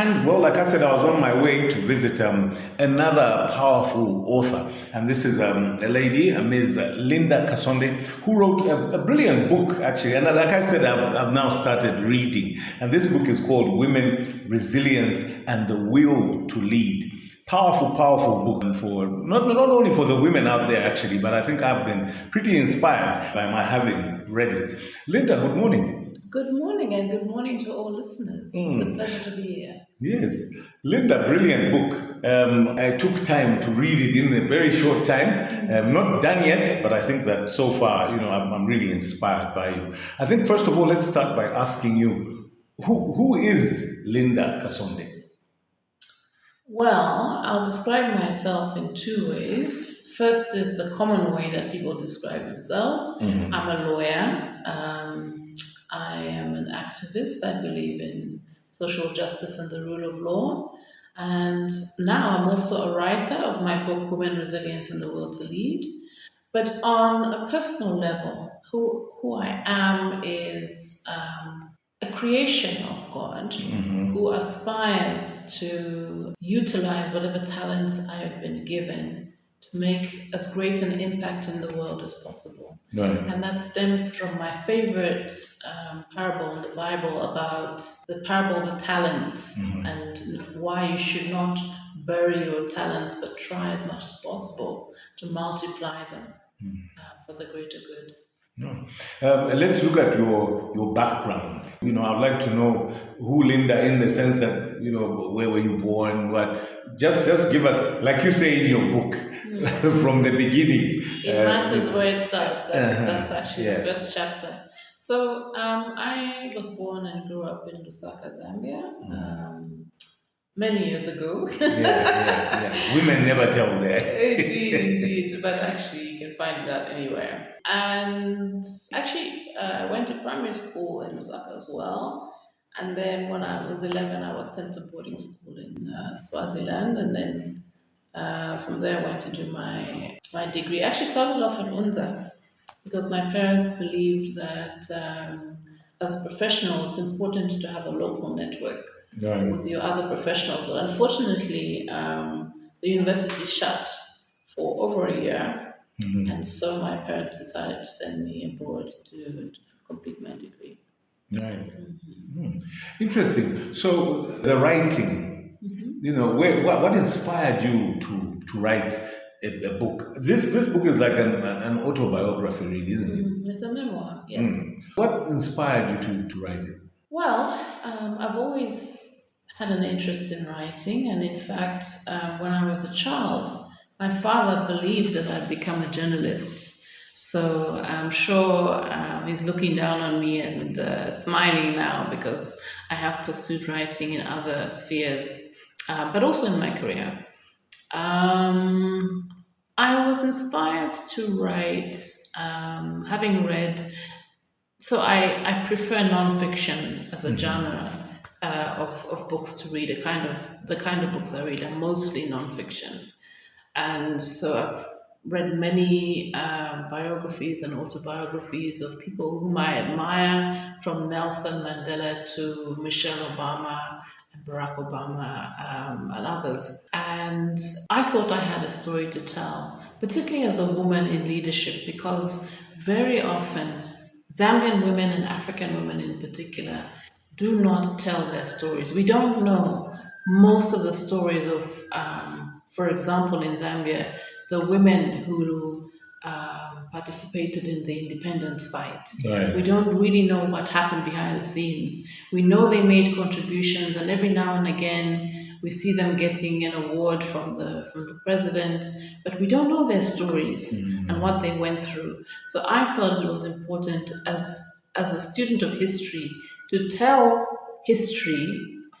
And well, like I said, I was on my way to visit another powerful author. And this is a lady, Ms. Linda Kasonde, who wrote a brilliant book, actually. And like I said, I've now started reading. And this book is called Women, Resilience, and the Will to Lead. Powerful book for not only for the women out there, actually, but I think I've been pretty inspired by my having read it. Linda, good morning. Good morning, and good morning to all listeners. It's a pleasure to be here. Yes. Linda, brilliant book. I took time to read it in a very short time. Not done yet, but I think that so far, I'm really inspired by you. I think, first of all, let's start by asking you, who is Linda Kasonde? Well, I'll describe myself in two ways. First is the common way that people describe themselves. I'm a lawyer. I am an activist. I believe in social justice and the rule of law. And now I'm also a writer of my book, Women, Resilience, and the Will to Lead. But on a personal level, who I am is a creation of God who aspires to utilize whatever talents I have been given to make as great an impact in the world as possible. Right. And that stems from my favorite parable in the Bible about the parable of the talents and why you should not bury your talents but try as much as possible to multiply them for the greater good. No. Let's look at your background. I'd like to know who Linda, in the sense that, where were you born? What? Just give us, like you say in your book, from the beginning. It matters where it starts. That's actually the first chapter. So I was born and grew up in Lusaka, Zambia. Many years ago. Yeah. Women never tell that. Indeed. But actually, you can find that anywhere. And actually, I went to primary school in Lusaka as well. And then when I was 11, I was sent to boarding school in Swaziland. And then from there, I went into my degree. I actually started off at UNZA because my parents believed that as a professional, it's important to have a local network with your other professionals. But unfortunately, the university shut for over a year. And so my parents decided to send me abroad to complete my degree. Right. Interesting. So the writing, what inspired you to write a book? This book is like an autobiography, really, isn't it? It's a memoir, yes. What inspired you to write it? Well, I've always had an interest in writing, and in fact, when I was a child, my father believed that I'd become a journalist. So I'm sure he's looking down on me and smiling now because I have pursued writing in other spheres, but also in my career. I was inspired to write, having read, so I prefer nonfiction as a genre of books to read. The kind of books I read are mostly nonfiction. And so I've read many biographies and autobiographies of people whom I admire, from Nelson Mandela to Michelle Obama and Barack Obama and others. And I thought I had a story to tell, particularly as a woman in leadership, because very often Zambian women and African women in particular do not tell their stories. We don't know most of the stories of for example, in Zambia, the women who participated in the independence fight. Right. We don't really know what happened behind the scenes. We know they made contributions, and every now and again we see them getting an award from the president, but we don't know their stories and what they went through. So I felt it was important as a student of history to tell history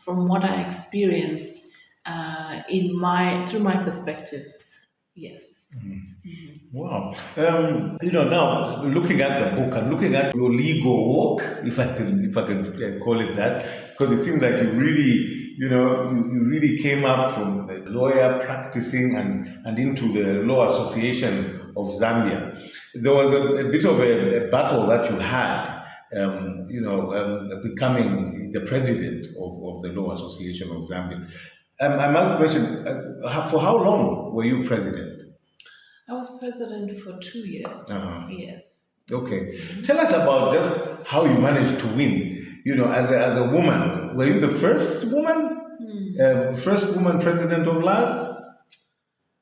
from what I experienced through my perspective. Yes. Wow. Now looking at the book and looking at your legal walk, if I can call it that, because it seems like you really came up from a lawyer practicing and into the Law Association of Zambia. There was a bit of a battle that you had becoming the president of the Law Association of Zambia. I must question, for how long were you president? I was president for 2 years. Yes. Okay. Tell us about just how you managed to win. As a woman, were you the first woman? First woman president of LAS?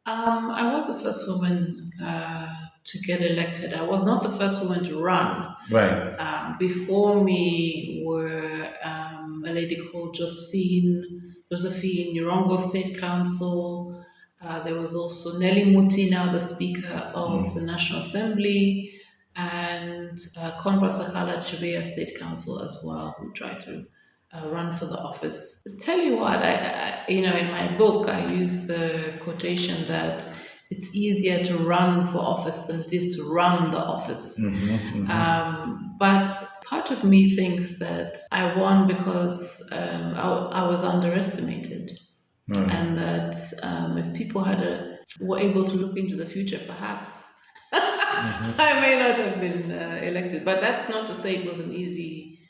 I was the first woman to get elected. I was not the first woman to run. Right. Before me were a lady called Josephine Urongo State Council. There was also Nelly Muti, now the Speaker of the National Assembly, and Konra Sakala Chibea State Council as well, who tried to run for the office. But tell you what, I in my book, I use the quotation that it's easier to run for office than it is to run the office. But part of me thinks that I won because I was underestimated. And that if people were able to look into the future, perhaps I may not have been elected. But that's not to say it was an easy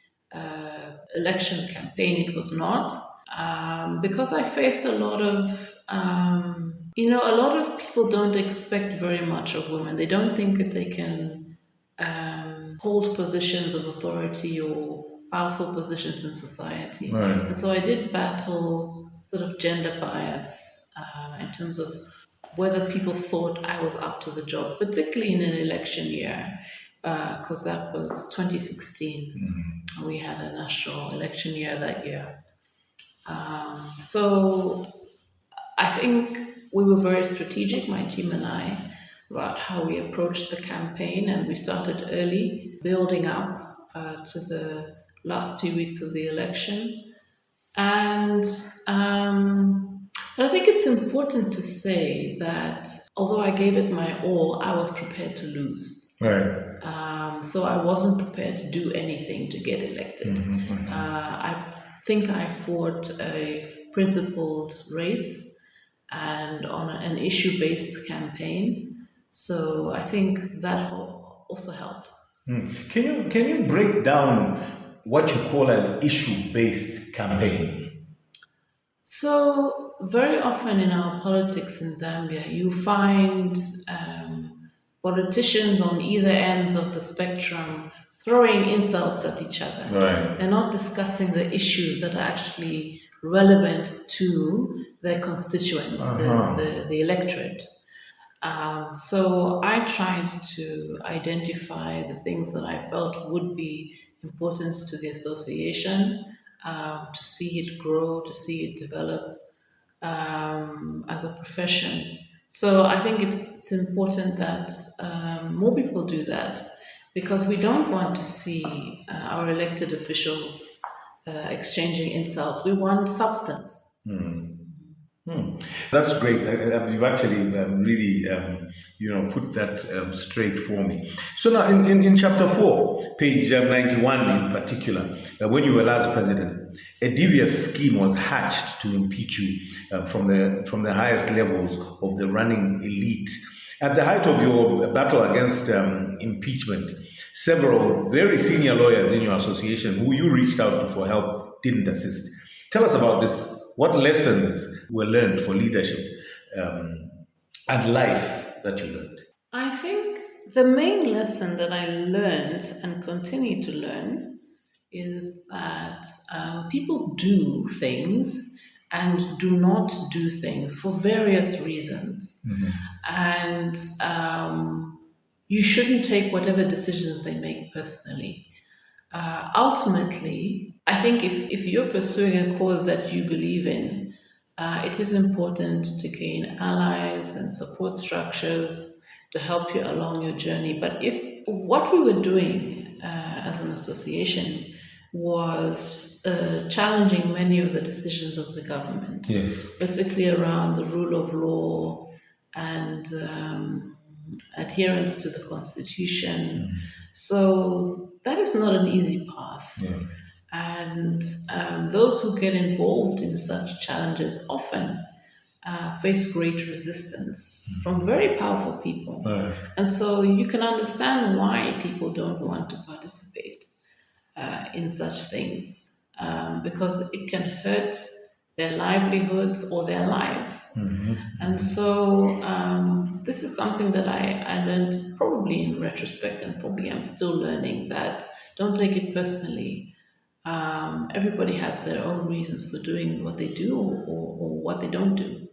election campaign. It was not, because I faced a lot of, a lot of people don't expect very much of women. They don't think that they can hold positions of authority or powerful positions in society. Right. And so I did battle sort of gender bias in terms of whether people thought I was up to the job, particularly in an election year, because that was 2016. We had a national election year that year. So I think we were very strategic, my team and I, about how we approached the campaign, and we started early, building up to the last 2 weeks of the election. And but I think it's important to say that although I gave it my all, I was prepared to lose. Right. So I wasn't prepared to do anything to get elected. I think I fought a principled race and on an issue-based campaign. So I think that also helped. Can you break down what you call an issue-based campaign? So very often in our politics in Zambia, you find politicians on either ends of the spectrum throwing insults at each other. Right. They're not discussing the issues that are actually relevant to their constituents, the electorate. So I tried to identify the things that I felt would be important to the association, to see it grow, to see it develop as a profession. So I think it's important that more people do that, because we don't want to see our elected officials exchanging insults. We want substance. That's great. You've actually really, put that straight for me. So now, in chapter 4, page 91 in particular, when you were last president, a devious scheme was hatched to impeach you from the highest levels of the running elite. At the height of your battle against impeachment, several very senior lawyers in your association who you reached out to for help didn't assist. Tell us about this. What lessons were learned for leadership and life that you learned? I think the main lesson that I learned and continue to learn is that people do things and do not do things for various reasons. And you shouldn't take whatever decisions they make personally. Ultimately, I think if you're pursuing a cause that you believe in, it is important to gain allies and support structures to help you along your journey. But if what we were doing as an association was challenging many of the decisions of the government, particularly around the rule of law and adherence to the Constitution. So that is not an easy path. And those who get involved in such challenges often face great resistance from very powerful people. And so you can understand why people don't want to participate. in such things, because it can hurt their livelihoods or their lives. And so this is something that I learned probably in retrospect, and probably I'm still learning, that don't take it personally. Everybody has their own reasons for doing what they do or what they don't do.